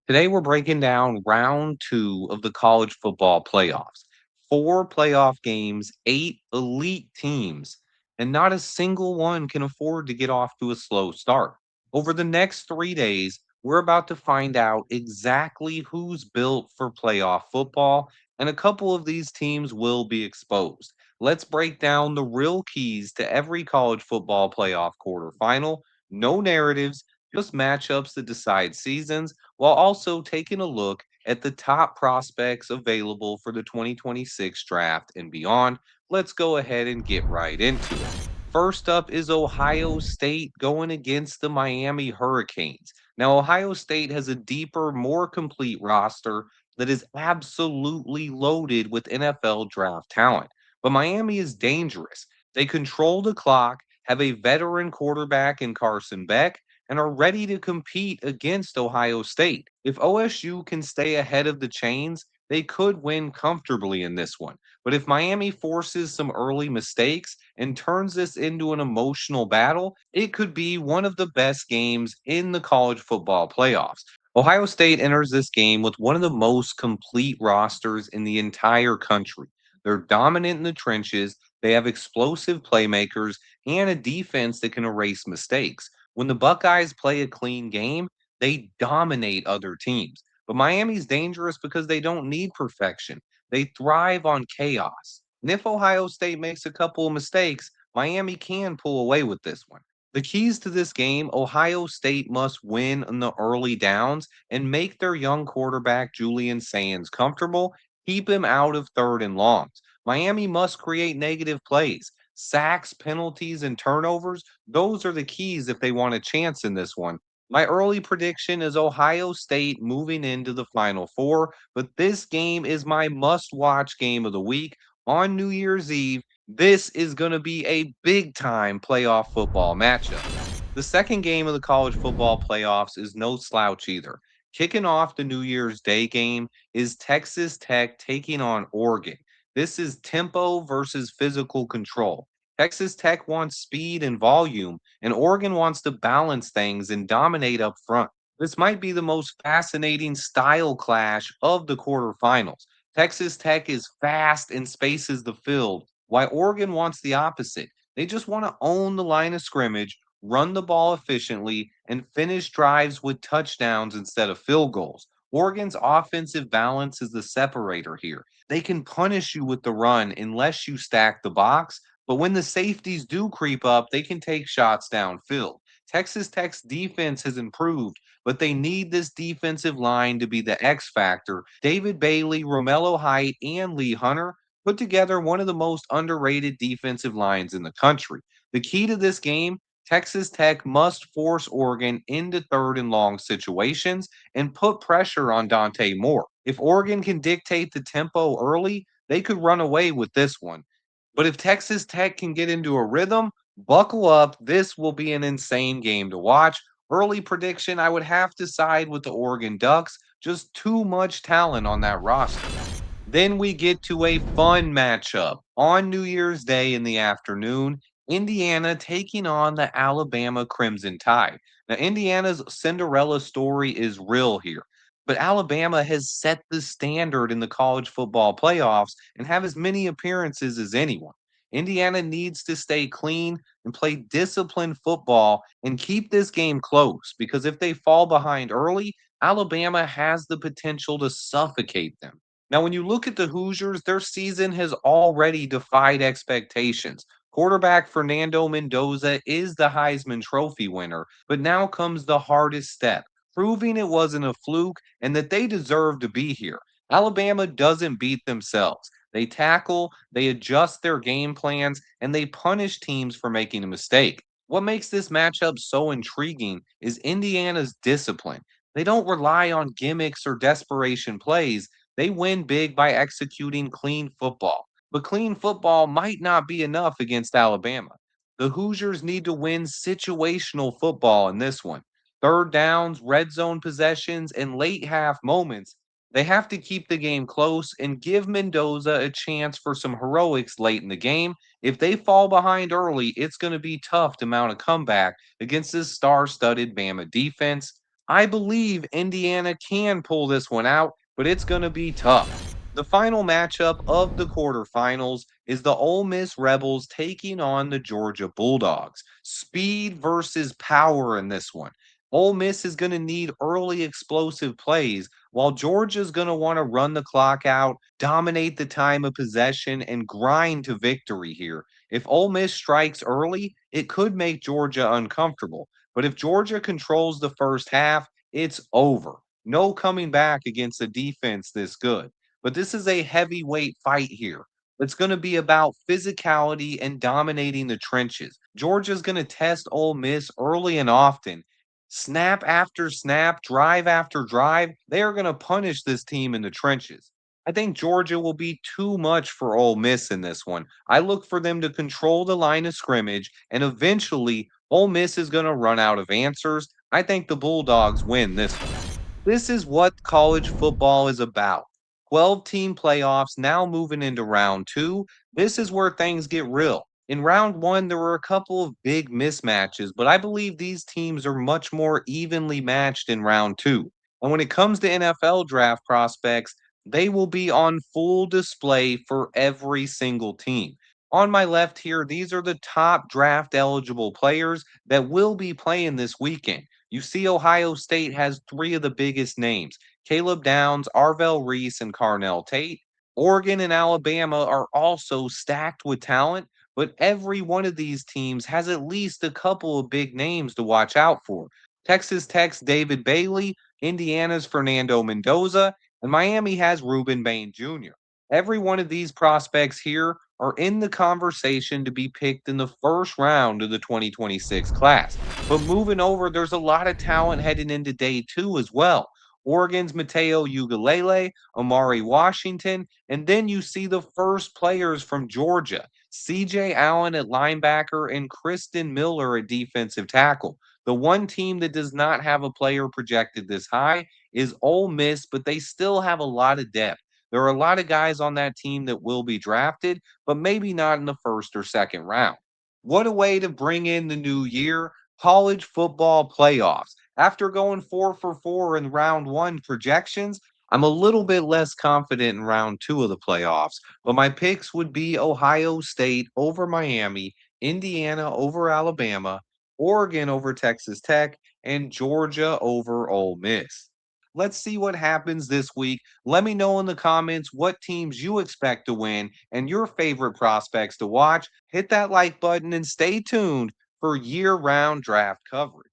Today, we're breaking down round two of the college football playoffs. Four playoff games, eight elite teams, and not a single one can afford to get off to a slow start. Over the next 3 days, we're about to find out exactly who's built for playoff football, and a couple of these teams will be exposed. Let's break down the real keys to every college football playoff quarterfinal. No narratives, just matchups that decide seasons while also taking a look at the top prospects available for the 2026 draft and beyond. Let's go ahead and get right into it. First up is Ohio State going against the Miami Hurricanes. Now, Ohio State has a deeper, more complete roster that is absolutely loaded with NFL draft talent. But Miami is dangerous. They control the clock, have a veteran quarterback in Carson Beck, and are ready to compete against Ohio State. If OSU can stay ahead of the chains, they could win comfortably in this one. But if Miami forces some early mistakes and turns this into an emotional battle, it could be one of the best games in the college football playoffs. Ohio State enters this game with one of the most complete rosters in the entire country. They're dominant in the trenches, they have explosive playmakers, and a defense that can erase mistakes. When the Buckeyes play a clean game, they dominate other teams. But Miami's dangerous because they don't need perfection. They thrive on chaos. And if Ohio State makes a couple of mistakes, Miami can pull away with this one. The keys to this game: Ohio State must win in the early downs and make their young quarterback, Julian Sands, comfortable, keep him out of third and longs. Miami must create negative plays. Sacks, penalties, and turnovers, those are the keys if they want a chance in this one. My early prediction is Ohio State moving into the Final Four, but this game is my must watch game of the week on New Year's Eve. This is going to be a big time playoff football matchup. The second game of the college football playoffs is no slouch either. Kicking off the New Year's Day game is Texas Tech taking on Oregon. This is tempo versus physical control. Texas Tech wants speed and volume, and Oregon wants to balance things and dominate up front. This might be the most fascinating style clash of the quarterfinals. Texas Tech is fast and spaces the field, while Oregon wants the opposite. They just want to own the line of scrimmage, run the ball efficiently, and finish drives with touchdowns instead of field goals. Oregon's offensive balance is the separator here. They can punish you with the run unless you stack the box, but when the safeties do creep up, they can take shots downfield. Texas Tech's defense has improved, but they need this defensive line to be the X factor. David Bailey, Romello Height, and Lee Hunter put together one of the most underrated defensive lines in the country. The key to this game: Texas Tech must force Oregon into third and long situations and put pressure on Dante Moore. If Oregon can dictate the tempo early, they could run away with this one. But if Texas Tech can get into a rhythm, buckle up. This will be an insane game to watch. Early prediction: I would have to side with the Oregon Ducks. Just too much talent on that roster. Then we get to a fun matchup on New Year's Day in the afternoon. Indiana taking on the Alabama Crimson Tide. Now, Indiana's Cinderella story is real here, but Alabama has set the standard in the college football playoffs and have as many appearances as anyone. Indiana needs to stay clean and play disciplined football and keep this game close, because if they fall behind early, Alabama has the potential to suffocate them. Now, when you look at the Hoosiers, their season has already defied expectations. Quarterback Fernando Mendoza is the Heisman Trophy winner, but now comes the hardest step: proving it wasn't a fluke and that they deserve to be here. Alabama doesn't beat themselves. They tackle, they adjust their game plans, and they punish teams for making a mistake. What makes this matchup so intriguing is Indiana's discipline. They don't rely on gimmicks or desperation plays. They win big by executing clean football. But clean football might not be enough against Alabama. The Hoosiers need to win situational football in this one. Third downs, red zone possessions, and late half moments. They have to keep the game close and give Mendoza a chance for some heroics late in the game. If they fall behind early, it's going to be tough to mount a comeback against this star studded Bama defense. I believe Indiana can pull this one out, but it's going to be tough. The final matchup of the quarterfinals is the Ole Miss Rebels taking on the Georgia Bulldogs. Speed versus power in this one. Ole Miss is going to need early explosive plays, while Georgia's going to want to run the clock out, dominate the time of possession, and grind to victory here. If Ole Miss strikes early, it could make Georgia uncomfortable. But if Georgia controls the first half, it's over. No coming back against a defense this good. But this is a heavyweight fight here. It's going to be about physicality and dominating the trenches. Georgia's going to test Ole Miss early and often. Snap after snap, drive after drive, they are going to punish this team in the trenches. I think Georgia will be too much for Ole Miss in this one. I look for them to control the line of scrimmage, and eventually Ole Miss is going to run out of answers. I think the Bulldogs win this one. This is what college football is about. 12-team playoffs now moving into round two. This is where things get real. In round one, there were a couple of big mismatches, but I believe these teams are much more evenly matched in round two. And when it comes to NFL draft prospects, they will be on full display for every single team. On my left here, these are the top draft eligible players that will be playing this weekend. You see, Ohio State has three of the biggest names: Caleb Downs, Arvell Reese, and Carnell Tate. Oregon and Alabama are also stacked with talent, but every one of these teams has at least a couple of big names to watch out for. Texas Tech's David Bailey, Indiana's Fernando Mendoza, and Miami has Ruben Bain Jr. Every one of these prospects here are in the conversation to be picked in the first round of the 2026 class. But moving over, there's a lot of talent heading into day two as well. Oregon's Mateo Ugalele, Amari Washington, and then you see the first players from Georgia: CJ Allen at linebacker and Kristen Miller at defensive tackle. The one team that does not have a player projected this high is Ole Miss, but they still have a lot of depth. There are a lot of guys on that team that will be drafted, but maybe not in the first or second round. What a way to bring in the new year! College football playoffs. After going 4 for 4 in round one projections, I'm a little bit less confident in round two of the playoffs, but my picks would be Ohio State over Miami, Indiana over Alabama, Oregon over Texas Tech, and Georgia over Ole Miss. Let's see what happens this week. Let me know in the comments what teams you expect to win and your favorite prospects to watch. Hit that like button and stay tuned for year round draft coverage.